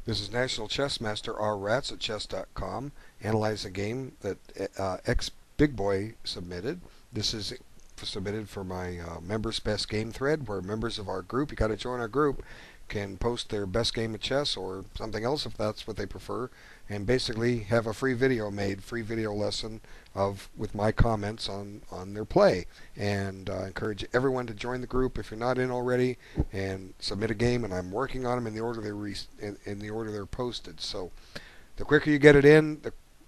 This is National Chess Master R. Rats at chess.com, analyzing a game that xbigboy submitted. This is submitted for my Members Best Game thread, where members of our group, you got to join our group, can post their best game of chess or something else if that's what they prefer, and basically have a free video made, free video lesson with my comments on their play. And I encourage everyone to join the group if you're not in already, and submit a game. And I'm working on them in the order in the order they're posted. So the quicker you get it in,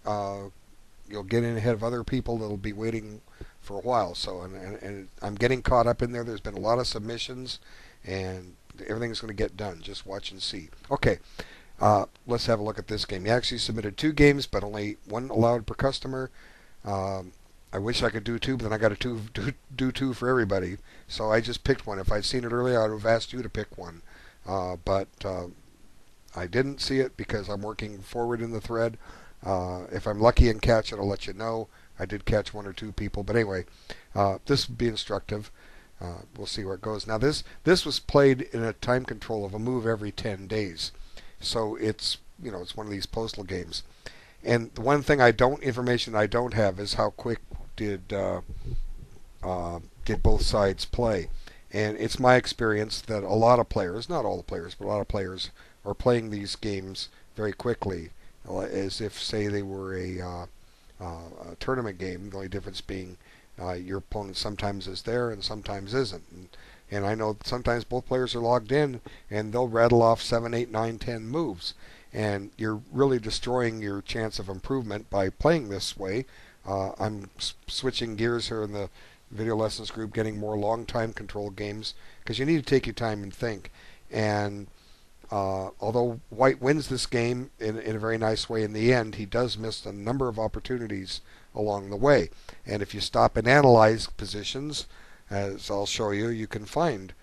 you'll get in ahead of other people that'll be waiting for a while. So and I'm getting caught up in there. There's been a lot of submissions, and everything's going to get done. Just watch and see. Okay, let's have a look at this game. He actually submitted 2 games, but only 1 allowed per customer. I wish I could do 2, but then I got to do 2 for everybody. So I just picked one. If I'd seen it earlier, I would have asked you to pick one. But I didn't see it because I'm working forward in the thread. If I'm lucky and catch it, I'll let you know. I did catch 1 or 2 people. But anyway, this would be instructive. We'll see where it goes. Now this was played in a time control of a move every 10 days. So it's it's one of these postal games. And the one thing information I don't have is how quick did both sides play. And it's my experience that a lot of players, not all the players, but a lot of players are playing these games very quickly, as if, say, they were a tournament game. The only difference being your opponent sometimes is there and sometimes isn't. And I know sometimes both players are logged in and they'll rattle off 7, 8, 9, 10 moves. And you're really destroying your chance of improvement by playing this way. I'm switching gears here in the video lessons group, getting more long time control games, because you need to take your time and think. And although White wins this game in a very nice way in the end, he does miss a number of opportunities along the way. And if you stop and analyze positions, as I'll show you, you can find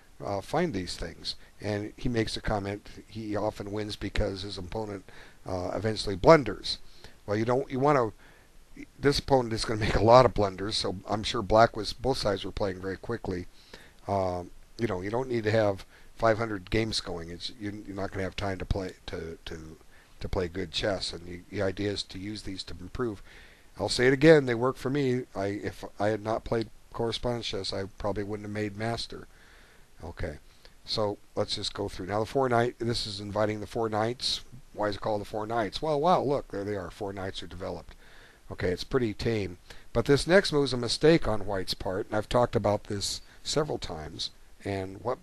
these things. And he makes a comment, he often wins because his opponent eventually blunders. Well, you want to, this opponent is going to make a lot of blunders, so I'm sure both sides were playing very quickly. You don't need to have 500 games going. You're not going to have time to play good chess, and the idea is to use these to improve. I'll say it again, they work for me. If I had not played correspondence chess, I probably wouldn't have made master. Okay, so let's just go through. Now the 4 knight, this is inviting the 4 knights. Why is it called the 4 knights? Well, wow, look, there they are. 4 knights are developed. Okay, it's pretty tame. But this next move is a mistake on White's part, and I've talked about this several times. And what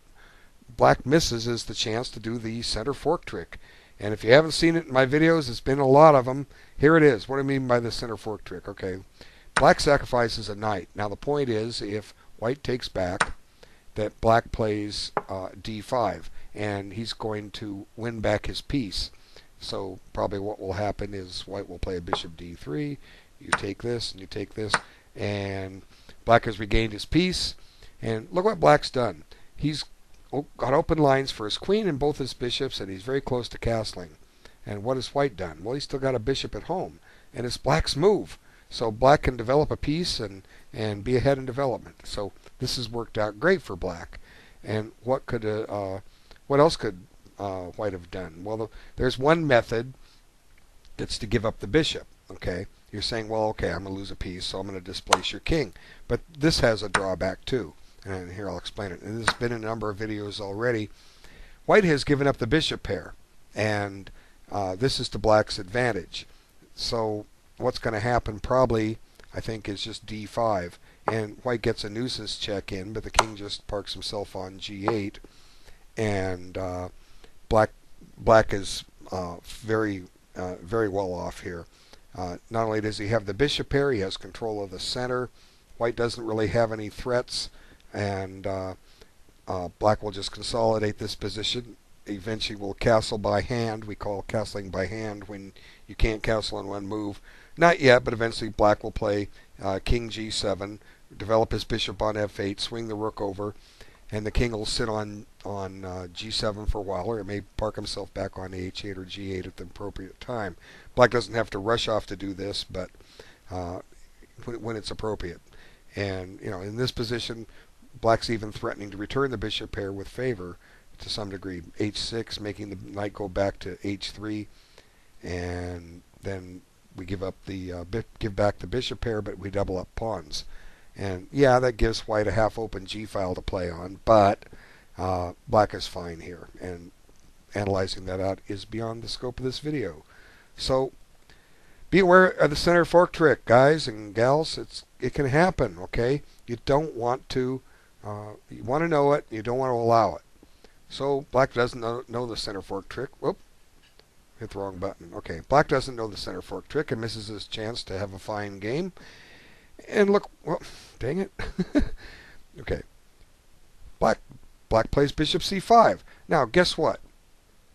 Black misses is the chance to do the center fork trick. And if you haven't seen it in my videos, it's been a lot of them. Here it is. What do I mean by the center fork trick? Okay, Black sacrifices a knight. Now the point is, if White takes back, that Black plays d5, and he's going to win back his piece. So probably what will happen is White will play a bishop d3. You take this, and you take this, and Black has regained his piece. And look what Black's done. He's got open lines for his queen and both his bishops, and he's very close to castling. And what has White done? Well, he's still got a bishop at home, and it's Black's move. So Black can develop a piece and be ahead in development. So this has worked out great for Black. And what else could White have done? Well, there's one method that's to give up the bishop. Okay, you're saying, well, okay, I'm going to lose a piece, so I'm going to displace your king. But this has a drawback too. And here I'll explain it. And this has been in a number of videos already. White has given up the bishop pair, and this is to Black's advantage. So what's going to happen probably, I think, is just d5, and White gets a nuisance check in, but the king just parks himself on g8, and Black is very well off here. Not only does he have the bishop pair, he has control of the center. White doesn't really have any threats, and Black will just consolidate this position. Eventually will castle by hand. We call castling by hand when you can't castle in one move. Not yet, but eventually Black will play king g7, develop his bishop on f8, swing the rook over, and the king will sit on g7 for a while, or it may park himself back on h8 or g8 at the appropriate time. Black doesn't have to rush off to do this, but when it's appropriate. And in this position, Black's even threatening to return the bishop pair with favor to some degree. H6, making the knight go back to H3, and then we give back the bishop pair, but we double up pawns. And yeah, that gives white a half-open G file to play on, but black is fine here, and analyzing that out is beyond the scope of this video. So be aware of the center fork trick, guys and gals. It can happen, okay? You don't want to, you want to know it, you don't want to allow it. So black doesn't know the center fork trick. Whoop, hit the wrong button. Okay, black doesn't know the center fork trick and misses his chance to have a fine game. And look, well, dang it. Okay, black plays bishop c5. Now, guess what?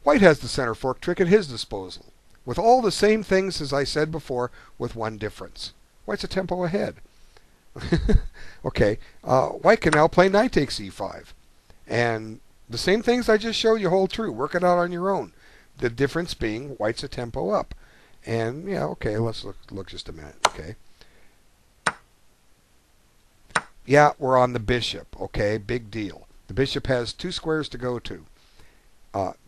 White has the center fork trick at his disposal, with all the same things as I said before, with one difference. White's a tempo ahead. Okay, white can now play knight takes e5. And the same things I just showed you hold true. Work it out on your own. The difference being white's a tempo up. And, yeah, okay, let's look just a minute, okay? Yeah, we're on the bishop, okay? Big deal. The bishop has 2 squares to go to.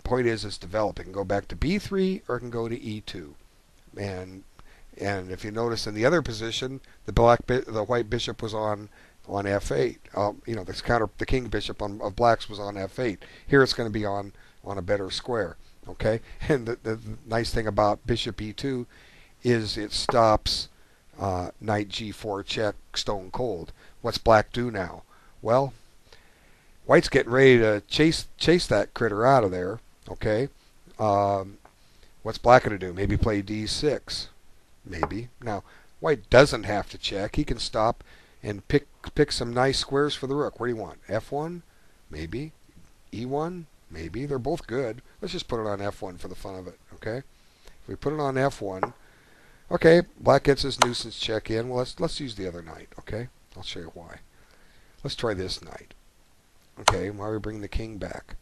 Point is, it's developing. It can go back to b3 or it can go to e2. And if you notice in the other position, the white bishop was on f8. You know, the king bishop of blacks was on f8. Here it's going to be on a better square. Okay, and the nice thing about bishop e2 is it stops knight g4 check stone cold. What's black do now? Well, white's getting ready to chase that critter out of there. Okay, what's black going to do? Maybe play d6. Maybe. Now, white doesn't have to check. He can stop and pick some nice squares for the rook. What do you want? F1? Maybe. E1? Maybe. They're both good. Let's just put it on F1 for the fun of it, okay? If we put it on F1, okay, black gets his nuisance check in. Well, let's use the other knight, okay? I'll show you why. Let's try this knight. Okay, while we bring the king back.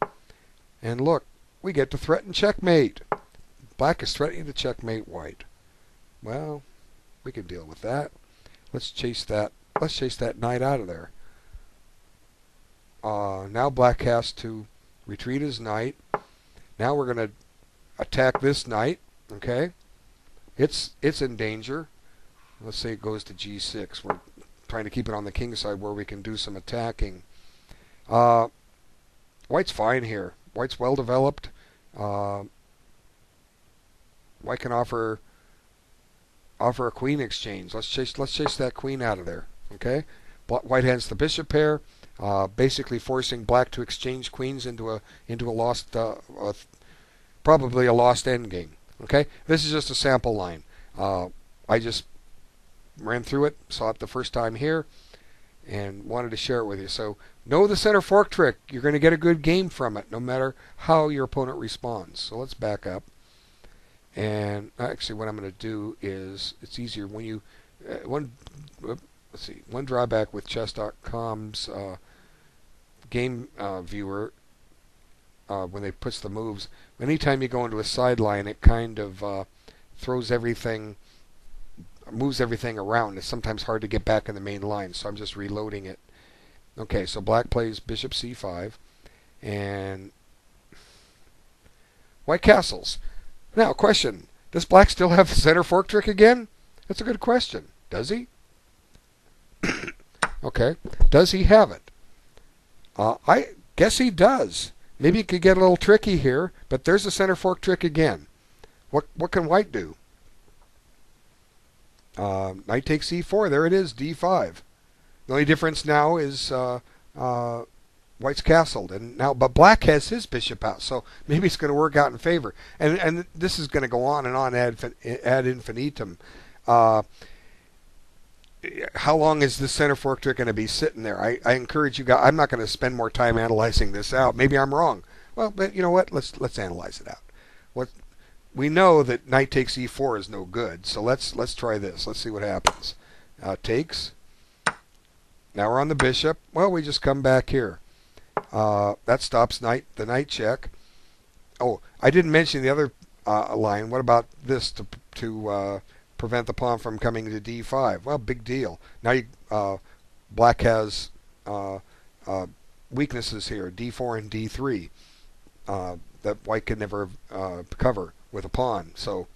And look, we get to threaten checkmate. Black is threatening to checkmate white. Well, we can deal with that. Let's chase that knight out of there. Now black has to retreat his knight. Now we're going to attack this knight. Okay, it's in danger. Let's say it goes to g6. We're trying to keep it on the king side where we can do some attacking. White's fine here. White's well developed. White can offer a queen exchange. Let's chase that queen out of there. Okay, white has the bishop pair. Basically forcing black to exchange queens into a lost, probably a lost endgame. Okay, this is just a sample line. I just ran through it, saw it the first time here, and wanted to share it with you. So know the center fork trick. You're going to get a good game from it, no matter how your opponent responds. So let's back up. And actually, what I'm going to do is it's easier when you let's see. One drawback with chess.com's game viewer, when they puts the moves, anytime you go into a sideline, it kind of throws everything, moves everything around. It's sometimes hard to get back in the main line, so I'm just reloading it. Okay, so black plays bishop c5, and white castles. Now, question: does black still have the center fork trick again? That's a good question. Does he? Okay, does he have it? I guess he does. Maybe it could get a little tricky here, but there's the center fork trick again. What can white do? Knight takes e4. There it is, d5. The only difference now is white's castled, and now but black has his bishop out, so maybe it's going to work out in favor. And this is going to go on and on ad infinitum. How long is this center fork trick going to be sitting there? I encourage you guys. I'm not going to spend more time analyzing this out. Maybe I'm wrong. Well, but you know what? Let's analyze it out. What we know that knight takes e4 is no good. So let's try this. Let's see what happens. Takes. Now we're on the bishop. Well, we just come back here. That stops the knight check. Oh, I didn't mention the other line. What about this to prevent the pawn from coming to d5? Well, big deal. Now black has weaknesses here, d4 and d3. that white can never cover with a pawn. So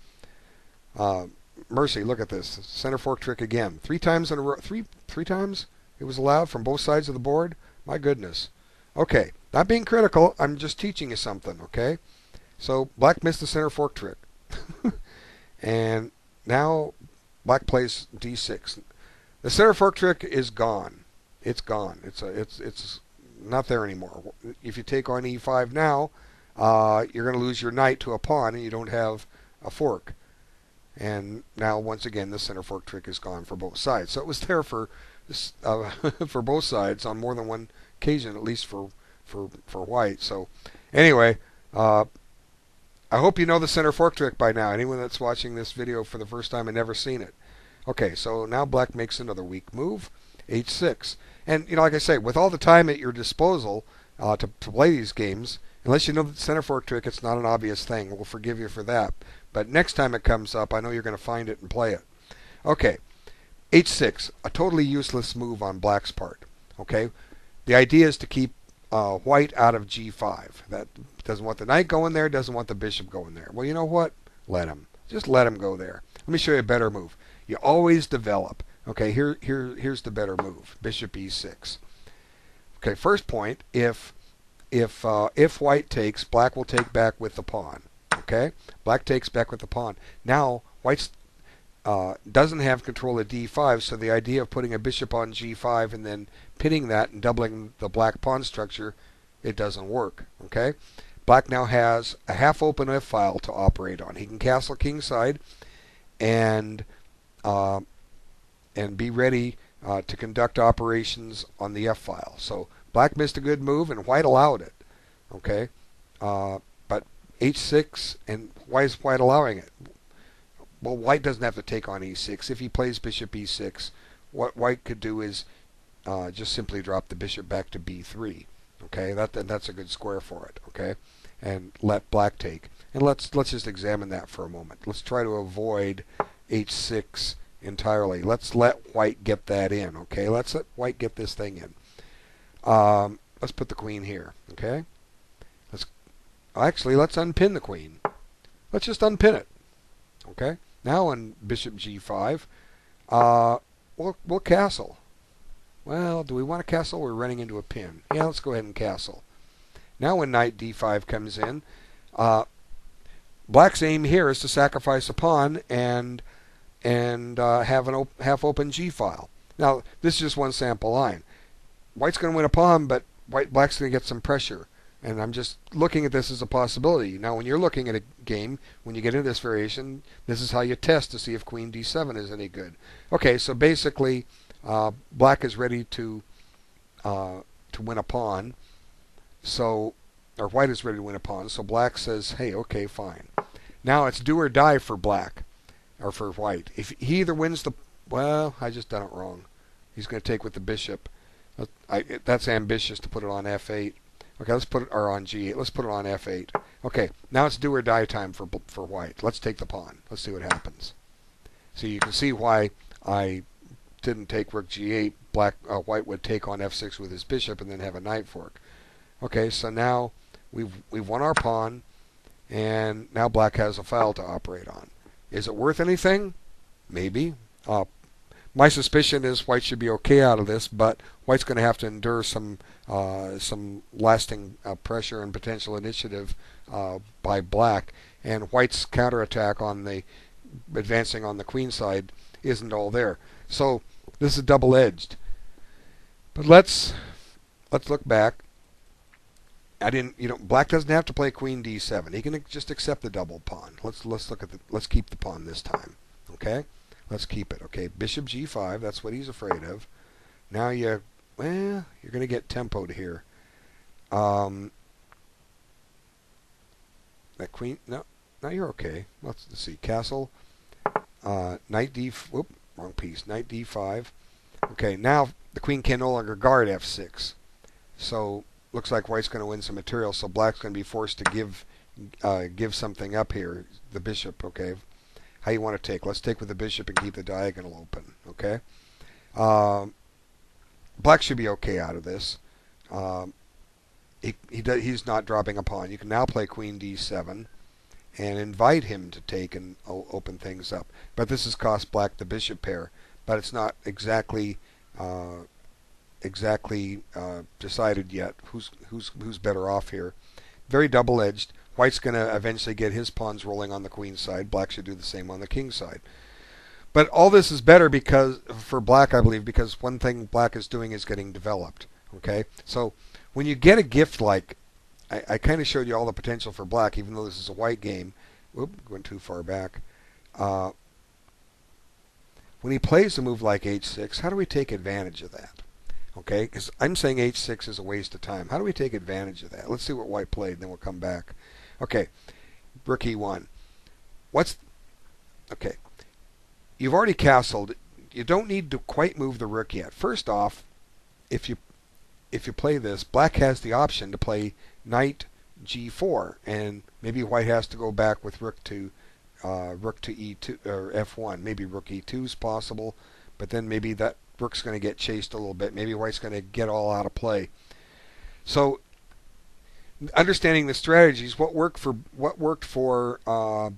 mercy, look at this center fork trick again. 3 times in a row. Three times it was allowed from both sides of the board. My goodness. Okay, not being critical. I'm just teaching you something. Okay, so black missed the center fork trick, and now black plays d6. The center fork trick is gone. It's gone. It's not there anymore. If you take on e5 now, you're going to lose your knight to a pawn, and you don't have a fork. And now, once again, the center fork trick is gone for both sides. So it was there for for both sides on more than one occasion, at least for white. So anyway, I hope you know the center fork trick by now. Anyone that's watching this video for the first time and never seen it. Okay, so now black makes another weak move, h6. And, you know, like I say, with all the time at your disposal to play these games, unless you know the center fork trick, it's not an obvious thing. We'll forgive you for that. But next time it comes up, I know you're going to find it and play it. Okay, h6, a totally useless move on black's part. Okay, the idea is to keep white out of g5. That doesn't want the knight going there, doesn't want the bishop going there. Well, you know what? Let him. Just let him go there. Let me show you a better move. You always develop. Okay, here's the better move. Bishop e6. Okay, first point, if white takes, black will take back with the pawn. Okay, black takes back with the pawn. Now white doesn't have control of d5, so the idea of putting a bishop on g5 and then pitting that and doubling the black pawn structure, it doesn't work. Okay, black now has a half-open f-file to operate on. He can castle kingside and be ready to conduct operations on the f-file. So black missed a good move and white allowed it. Okay, but h6, and why is white allowing it? Well, white doesn't have to take on e6. If he plays bishop e6, what white could do is just simply drop the bishop back to b3. Okay, that's a good square for it. Okay, and let black take. And let's just examine that for a moment. Let's try to avoid h6 entirely. Let's let white get that in. Okay, let's let white get this thing in. Let's put the queen here. Okay, let's unpin the queen. Let's just unpin it. Okay, now on bishop g5, we'll castle. Well, do we want to castle? We're running into a pin. Yeah, let's go ahead and castle. Now when knight d5 comes in, black's aim here is to sacrifice a pawn and have an half-open g-file. Now, this is just one sample line. White's going to win a pawn, but black's going to get some pressure. And I'm just looking at this as a possibility. Now, when you're looking at a game, when you get into this variation, this is how you test to see if queen d7 is any good. Okay, so basically, black is ready to win a pawn. So, or white is ready to win a pawn. So black says, hey, okay, fine. Now it's do or die for black, or for white. If he either wins the, well, I just done it wrong. He's going to take with the bishop. That's ambitious to put it on f8. Okay, let's put it, or on g8. Let's put it on f8. Okay, now it's do or die time for white. Let's take the pawn. Let's see what happens. So you can see why I didn't take rook g8. White would take on f6 with his bishop and then have a knight fork. Okay, so now we've won our pawn, and now black has a file to operate on. Is it worth anything? Maybe. My suspicion is white should be okay out of this, but white's going to have to endure some lasting pressure and potential initiative by black. And white's counterattack on the advancing on the queen side isn't all there. So this is double-edged. But let's look back. Black doesn't have to play queen d7. He can just accept the double pawn. Let's keep the pawn this time. Okay. Let's keep it. Okay, bishop g5, that's what he's afraid of. Now you're going to get tempoed here. That queen, no, you're okay. Let's see, castle, knight whoop, wrong piece, knight d5. Okay, now the queen can no longer guard f6. So, looks like white's going to win some material, so black's going to be forced to give something up here, the bishop, okay. How you want to take? Let's take with the bishop and keep the diagonal open. Okay. Black should be okay out of this. he's not dropping a pawn. You can now play queen d7 and invite him to take and open things up. But this has cost black the bishop pair. But it's not exactly decided yet who's better off here. Very double-edged. White's going to eventually get his pawns rolling on the queen side. Black should do the same on the king side. But all this is better because for black, I believe, because one thing black is doing is getting developed. Okay, so when you get a gift like, I kind of showed you all the potential for black, even though this is a white game. Whoop, went too far back. When he plays a move like h6, how do we take advantage of that? Okay, because I'm saying h6 is a waste of time. How do we take advantage of that? Let's see what white played, and then we'll come back. Okay, rook e1. Okay, you've already castled. You don't need to quite move the rook yet. First off, if you play this, black has the option to play knight g4, and maybe white has to go back with rook to e2 or f1. Maybe rook e2 is possible, but then maybe that rook's going to get chased a little bit. Maybe white's going to get all out of play. So understanding the strategies, what worked for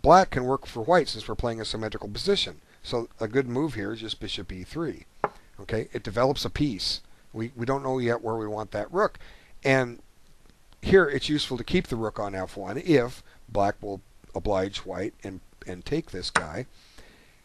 black can work for white since we're playing a symmetrical position. So a good move here is just bishop e3. Okay, it develops a piece. We don't know yet where we want that rook, and here it's useful to keep the rook on f1 if black will oblige white and take this guy.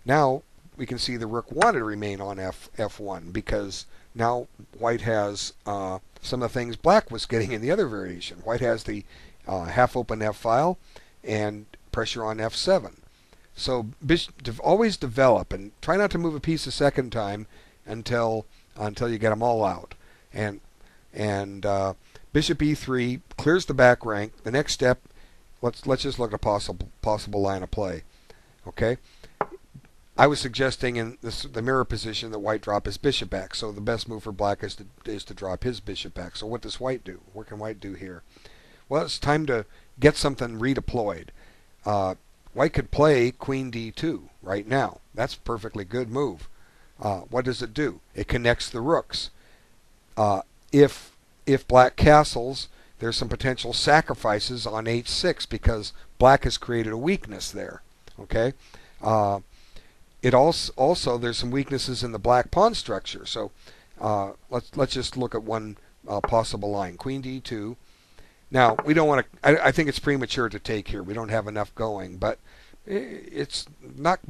Now we can see the rook wanted to remain on f1 because now white has some of the things black was getting in the other variation. White has the half-open f-file and pressure on f7. So always develop and try not to move a piece a second time until you get them all out. And bishop e3 clears the back rank. The next step, let's just look at a possible line of play. Okay, I was suggesting in the mirror position that white drop his bishop back. So the best move for black is to drop his bishop back. So what does white do? What can white do here? Well, it's time to get something redeployed. White could play queen d2 right now. That's a perfectly good move. What does it do? It connects the rooks. If black castles, there's some potential sacrifices on h6 because black has created a weakness there. Okay. It also there's some weaknesses in the black pawn structure. So let's just look at one possible line. Queen d2. Now we don't want to. I think it's premature to take here. We don't have enough going, but it's not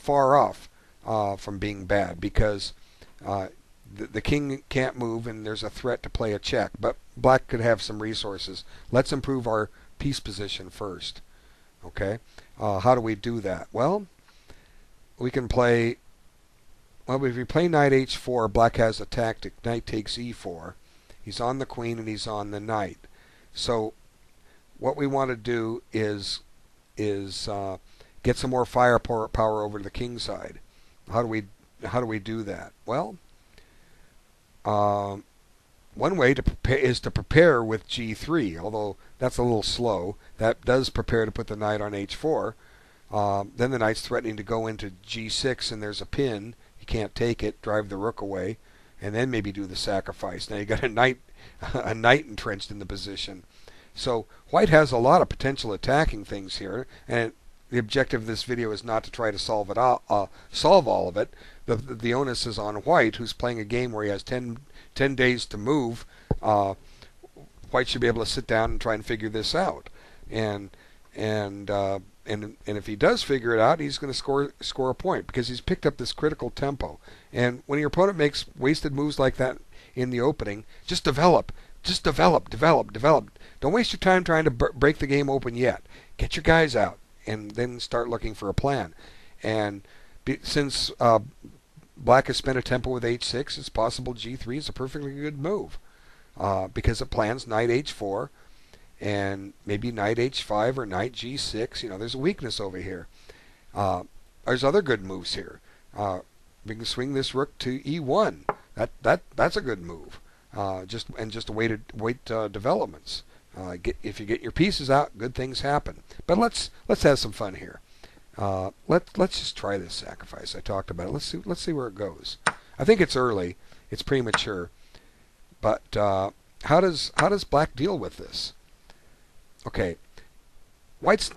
far off from being bad because the king can't move and there's a threat to play a check. But black could have some resources. Let's improve our piece position first. Okay, how do we do that? Well, we can play. Well, if we play knight h4, black has a tactic. Knight takes e4. He's on the queen and he's on the knight. So what we want to do is get some more firepower over to the king side. How do we do that? Well, one way is to prepare with g3, although that's a little slow. That does prepare to put the knight on h4. Then the knight's threatening to go into g6, and there's a pin. You can't take it. Drive the rook away, and then maybe do the sacrifice. Now you got a knight entrenched in the position. So white has a lot of potential attacking things here, and the objective of this video is not to try to solve all of it. The onus is on white, who's playing a game where he has 10 days to move. White should be able to sit down and try and figure this out. And if he does figure it out, he's going to score a point because he's picked up this critical tempo. And when your opponent makes wasted moves like that in the opening, just develop. Just develop. Don't waste your time trying to break the game open yet. Get your guys out and then start looking for a plan. And since black has spent a tempo with h6, it's possible g3 is a perfectly good move because it plans knight h4 and maybe knight h5 or knight g6. You know, there's a weakness over here. There's other good moves here. We can swing this rook to e1. That's a good move. Just wait developments. If you get your pieces out, good things happen. But let's have some fun here. Let's just try this sacrifice. I talked about it. Let's see where it goes. I think it's early. It's premature. But how does black deal with this? Okay, white's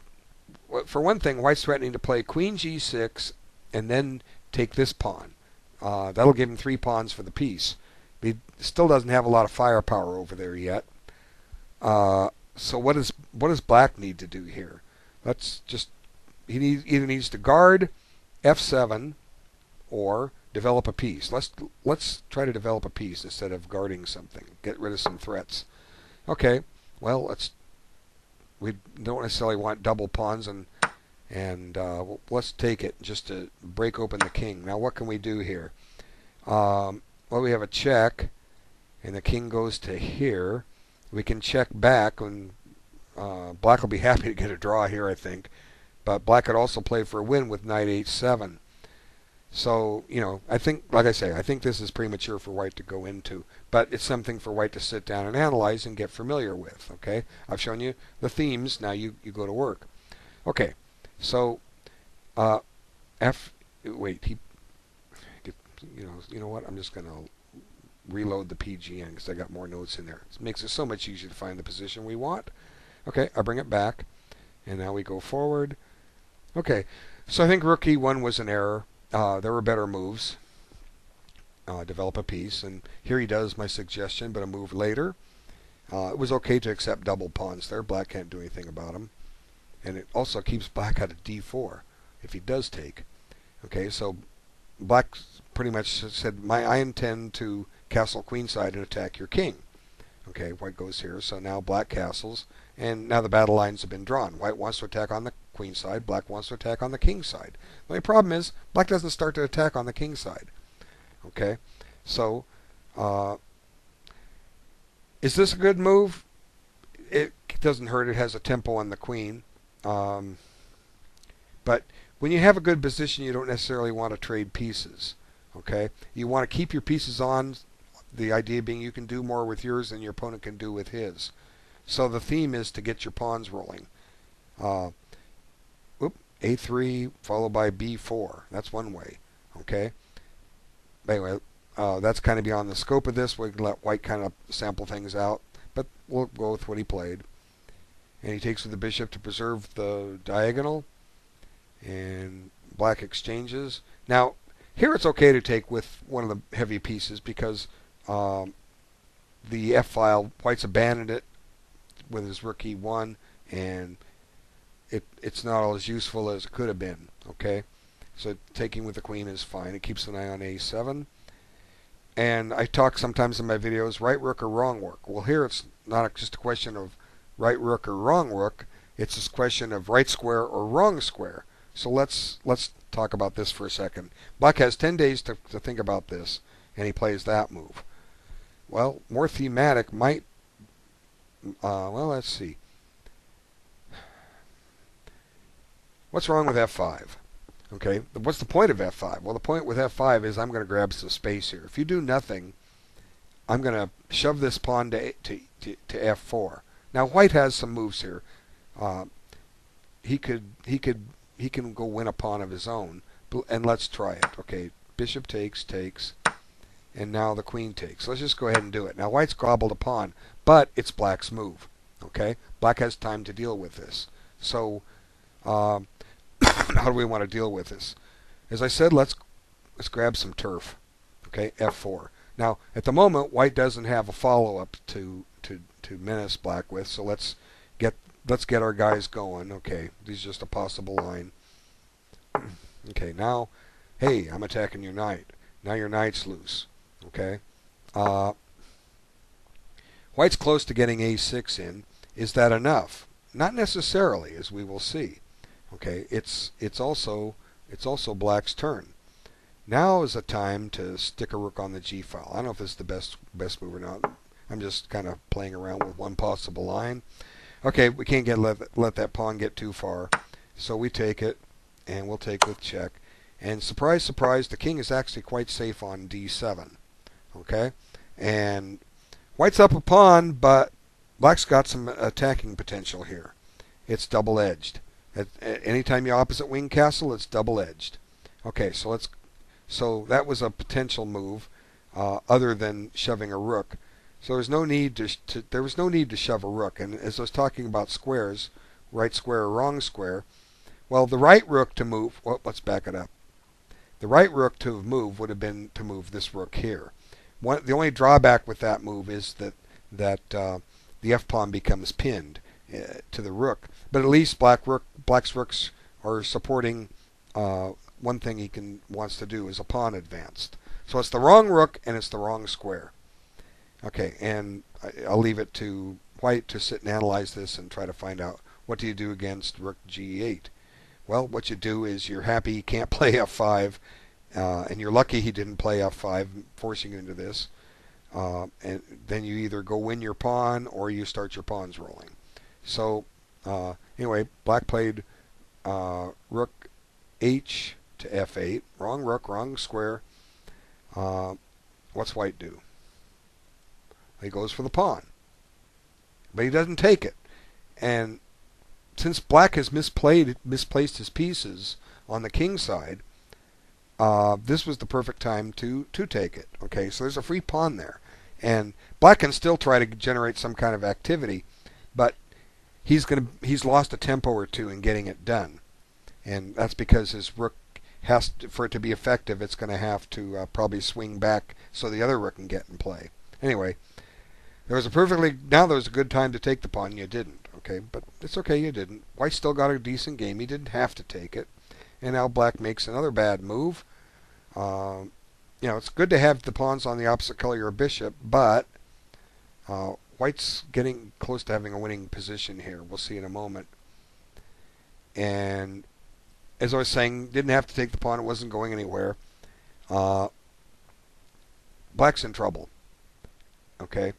for one thing, white's threatening to play queen g6 and then take this pawn. That'll give him 3 pawns for the piece. He still doesn't have a lot of firepower over there yet. So what does black need to do here? He either needs to guard f7 or develop a piece. Let's try to develop a piece instead of guarding something. Get rid of some threats. Okay, well we don't necessarily want double pawns, and let's take it just to break open the king. Now what can we do here? Well, we have a check, and the king goes to here. We can check back, and black will be happy to get a draw here, I think. But black could also play for a win with knight h7. So, I think, like I say, I think this is premature for white to go into. But it's something for white to sit down and analyze and get familiar with, okay? I've shown you the themes. Now you go to work. Okay, so, wait, you know what? I'm just going to reload the PGN because I got more notes in there. It makes it so much easier to find the position we want. Okay, I bring it back, and now we go forward. Okay, so I think rook e1 was an error. There were better moves. Develop a piece, and here he does my suggestion, but a move later. It was okay to accept double pawns there. Black can't do anything about him, and it also keeps black out of d4 if he does take. Okay, so black pretty much said, I intend to castle queenside and attack your king. Okay, white goes here, so now black castles, and now the battle lines have been drawn. White wants to attack on the queen side, black wants to attack on the king side. The only problem is, black doesn't start to attack on the king side. Okay, so, is this a good move? It doesn't hurt, it has a tempo on the queen. But when you have a good position, you don't necessarily want to trade pieces. Okay, you want to keep your pieces on. The idea being you can do more with yours than your opponent can do with his. So the theme is to get your pawns rolling. A3 followed by B4. That's one way. Okay. Anyway, that's kind of beyond the scope of this. We can let white kind of sample things out, but we'll go with what he played. And he takes with the bishop to preserve the diagonal. And black exchanges. Now, here it's okay to take with one of the heavy pieces because the f-file, white's abandoned it with his rook e1, and it's not all as useful as it could have been. Okay, so taking with the queen is fine. It keeps an eye on a7. And I talk sometimes in my videos, right rook or wrong rook. Well, here it's not just a question of right rook or wrong rook. It's a question of right square or wrong square. So let's talk about this for a second. Black has 10 days to think about this, and he plays that move. Well, more thematic might, well, let's see. What's wrong with f5? Okay, what's the point of f5? Well, the point with f5 is I'm going to grab some space here. If you do nothing, I'm going to shove this pawn to f4. Now, white has some moves here. He can go win a pawn of his own, and let's try it. Okay, bishop takes, and now the queen takes. Let's just go ahead and do it. Now white's gobbled a pawn, but it's black's move. Okay, black has time to deal with this. So, how do we want to deal with this? As I said, let's grab some turf. Okay, f4. Now at the moment, white doesn't have a follow-up to menace black with, so let's get our guys going. Okay, this is just a possible line. Okay, now, hey, I'm attacking your knight. Now your knight's loose. Okay, white's close to getting a6 in. Is that enough? Not necessarily, as we will see. Okay, it's also black's turn. Now is a time to stick a rook on the g file. I don't know if this is the best move or not. I'm just kind of playing around with one possible line. Okay, we can't let that pawn get too far, so we take it, and we'll take with check. And surprise, surprise, the king is actually quite safe on d7. Okay, and white's up a pawn, but black's got some attacking potential here. It's double-edged. Anytime you opposite wing castle, it's double-edged. Okay, so that was a potential move, other than shoving a rook. So there's no need there was no need to shove a rook. And as I was talking about squares, right square or wrong square, well, the right rook to move, well, let's back it up. The right rook to move would have been to move this rook here. The only drawback with that move is that the f-pawn becomes pinned to the rook. But at least Black's rooks are supporting one thing he wants to do is a pawn advanced. So it's the wrong rook and it's the wrong square. Okay, and I'll leave it to White to sit and analyze this and try to find out what do you do against rook g8. Well, what you do is you're happy he can't play f5, and you're lucky he didn't play f5, forcing you into this. And then you either go win your pawn or you start your pawns rolling. So anyway, Black played rook h to f8. Wrong rook, wrong square. What's White do? He goes for the pawn, but he doesn't take it. And since Black has misplaced his pieces on the king side, this was the perfect time to take it. Okay, so there's a free pawn there, and Black can still try to generate some kind of activity, but he's lost a tempo or two in getting it done, and that's because his rook for it to be effective, it's going to have to probably swing back so the other rook can get in play. Anyway, now there was a good time to take the pawn. You didn't, okay, but it's okay you didn't. White still got a decent game. He didn't have to take it, and now Black makes another bad move. It's good to have the pawns on the opposite color of your bishop, but White's getting close to having a winning position here. We'll see in a moment. And as I was saying, didn't have to take the pawn. It wasn't going anywhere. Black's in trouble. Okay.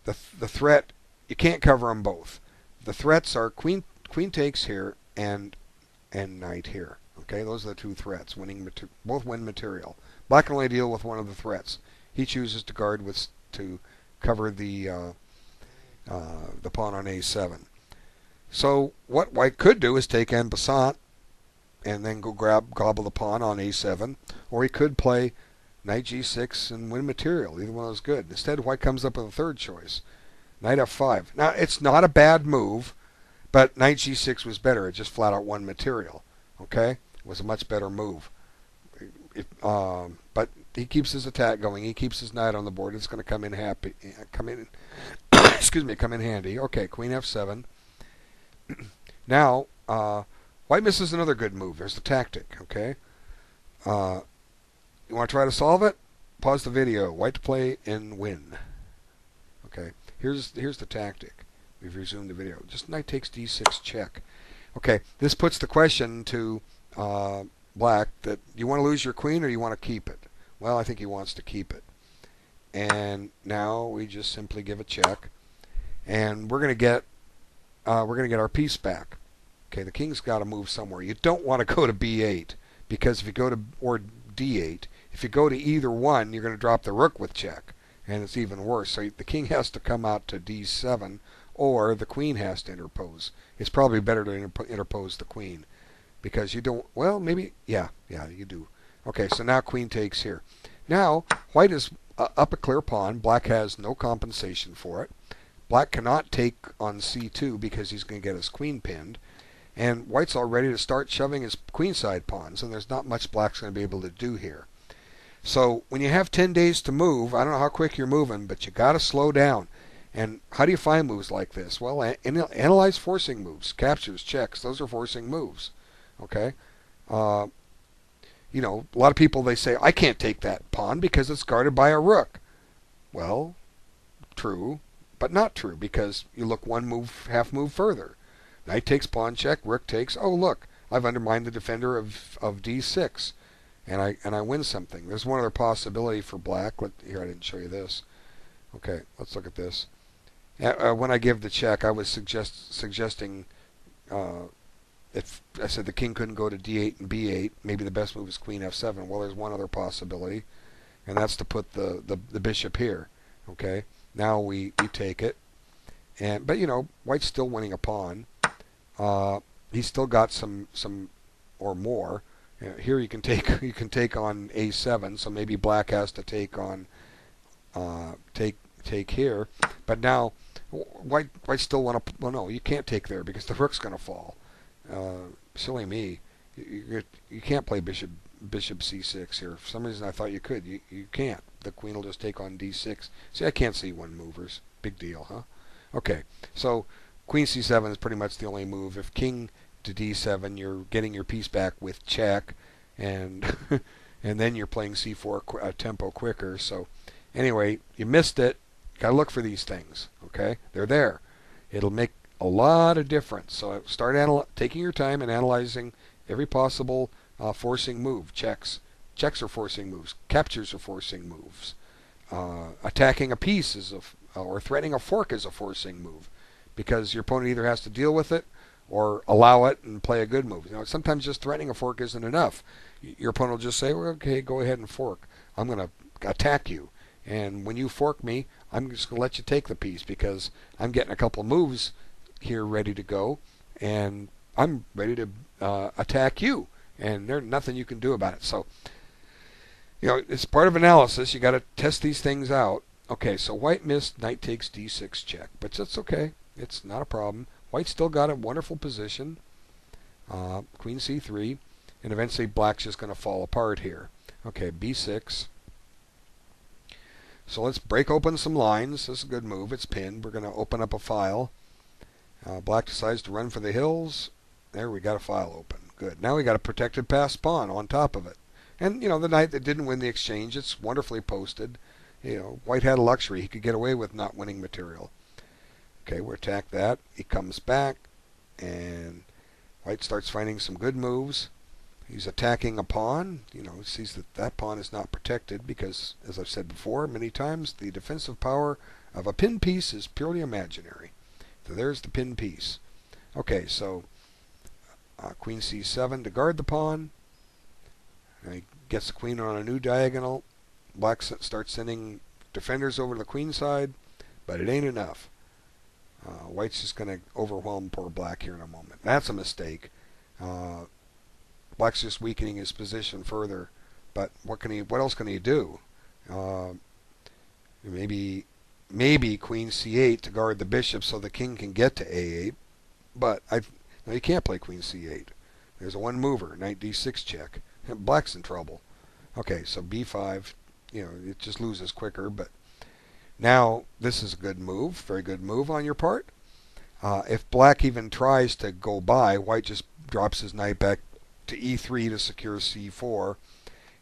The threat, you can't cover them both. The threats are queen takes here and knight here. Okay, those are the two threats. Both win material. Black can only deal with one of the threats. He chooses to guard to cover the pawn on a7. So what White could do is take en passant and then go gobble the pawn on a7, or he could play knight g6 and win material. Either one of those good. Instead, White comes up with a third choice, knight f5. Now, it's not a bad move, but knight g6 was better. It just flat out won material. Okay? It was a much better move. But he keeps his attack going. He keeps his knight on the board. It's going to come in handy. Okay, queen f7. Now, White misses another good move. There's the tactic. Okay? You want to try to solve it? Pause the video. White to play and win. Okay. Here's the tactic. We've resumed the video. Just knight takes d6 check. Okay. This puts the question to Black that you want to lose your queen or you want to keep it. Well, I think he wants to keep it. And now we just simply give a check, and we're going to get our piece back. Okay. The king's got to move somewhere. You don't want to go to b8 because if you go to or d8. If you go to either one, you're going to drop the rook with check, and it's even worse. So the king has to come out to d7, or the queen has to interpose. It's probably better to interpose the queen, because you don't, well, maybe, yeah, you do. Okay, so now queen takes here. Now, White is up a clear pawn. Black has no compensation for it. Black cannot take on c2 because he's going to get his queen pinned. And White's all ready to start shoving his queenside pawns, and there's not much Black's going to be able to do here. So when you have 10 days to move, I don't know how quick you're moving, but you got to slow down. And how do you find moves like this? Well, analyze forcing moves, captures, checks. Those are forcing moves. Okay? A lot of people, they say, I can't take that pawn because it's guarded by a rook. Well, true, but not true, because you look half move further. Knight takes pawn check, rook takes. Oh, look, I've undermined the defender of d6, and I win something. There's one other possibility for Black. Here, I didn't show you this. Okay, let's look at this. When I give the check, I was suggesting if I said the king couldn't go to d8 and b8, maybe the best move is queen f7. Well, there's one other possibility, and that's to put the bishop here. Okay, now we take it, but White's still winning a pawn. He's still got some or more. Here you can take on a7, so maybe Black has to take take here. But now, white still want to. Well, no, you can't take there because the rook's going to fall. Silly me. You can't play bishop c6 here. For some reason I thought you could. You can't. The queen will just take on d6. See, I can't see one movers. Big deal, huh? Okay, so queen c7 is pretty much the only move. If king to d7, you're getting your piece back with check, and and then you're playing c4 tempo quicker. So anyway, you missed it. Got to look for these things. Okay, they're there. It'll make a lot of difference. So start taking your time and analyzing every possible forcing move. Checks are forcing moves. Captures are forcing moves. Attacking a piece or threatening a fork is a forcing move, because your opponent either has to deal with it or allow it and play a good move. Sometimes just threatening a fork isn't enough. Your opponent will just say, well, okay, go ahead and fork. I'm going to attack you. And when you fork me, I'm just going to let you take the piece because I'm getting a couple moves here ready to go, and I'm ready to attack you, and there's nothing you can do about it. So, it's part of analysis. You got to test these things out. Okay, so white missed, knight takes d6 check, but that's okay. It's not a problem. White still got a wonderful position. Queen c3, and eventually black's just going to fall apart here. Okay, b6. So let's break open some lines. This is a good move. It's pinned. We're going to open up a file. Black decides to run for the hills. There, we got a file open. Good. Now we got a protected passed pawn on top of it. And, the knight that didn't win the exchange, it's wonderfully posted. White had a luxury. He could get away with not winning material. Okay, we'll attack that. He comes back, and white starts finding some good moves. He's attacking a pawn. He sees that pawn is not protected because, as I've said before many times, the defensive power of a pinned piece is purely imaginary. So there's the pinned piece. Okay, so queen c7 to guard the pawn. And he gets the queen on a new diagonal. Black starts sending defenders over to the queen side, but it ain't enough. White's just going to overwhelm poor black here in a moment. That's a mistake. Black's just weakening his position further, but what else can he do? Maybe queen c8 to guard the bishop so the king can get to a8, but no, you can't play queen c8. There's a one mover, knight d6 check. Black's in trouble. Okay, so b5, it just loses quicker, but now this is a good move, very good move on your part. If black even tries to go by, white just drops his knight back to e3 to secure c4,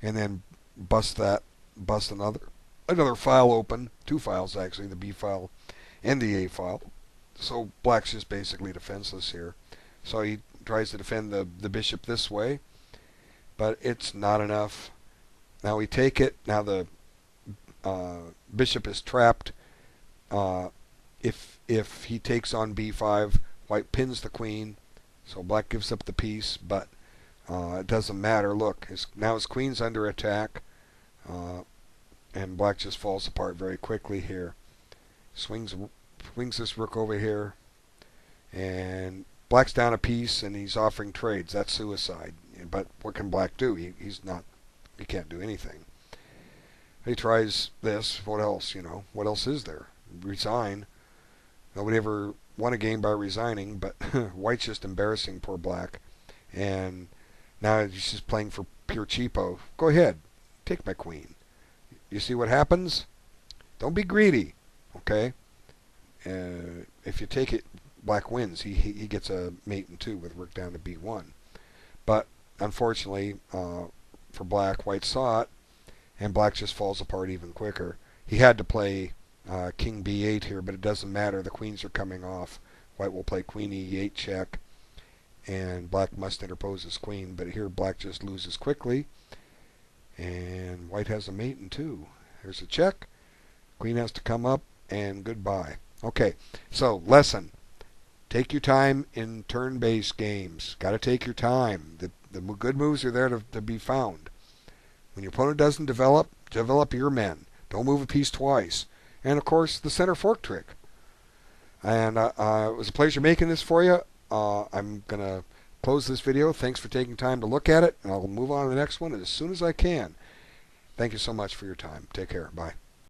and then bust another file open, two files actually, the b file and the a file. So black's just basically defenseless here. So he tries to defend the bishop this way, but it's not enough. Now we take it. Now the bishop is trapped. If he takes on b5, white pins the queen, so black gives up the piece, but it doesn't matter. Look, now his queen's under attack, and black just falls apart very quickly here. Swings this rook over here, and black's down a piece, and he's offering trades. That's suicide. But what can black do? He can't do anything. He tries this. What else? What else is there? Resign. Nobody ever won a game by resigning, but white's just embarrassing poor black. And now he's just playing for pure cheapo. Go ahead. Take my queen. You see what happens? Don't be greedy. Okay? If you take it, black wins. He gets a mate in 2 with rook down to b1. But unfortunately for black, white saw it, and black just falls apart even quicker. He had to play king b8 here, but it doesn't matter. The queens are coming off. White will play queen e8 check, and black must interpose his queen. But here black just loses quickly, and white has a mate in 2. There's a check. Queen has to come up, and goodbye. Okay, so lesson. Take your time in turn-based games. Got to take your time. The good moves are there to be found. When your opponent doesn't develop your men. Don't move a piece twice. And, of course, the center fork trick. And it was a pleasure making this for you. I'm going to close this video. Thanks for taking time to look at it. And I'll move on to the next one as soon as I can. Thank you so much for your time. Take care. Bye.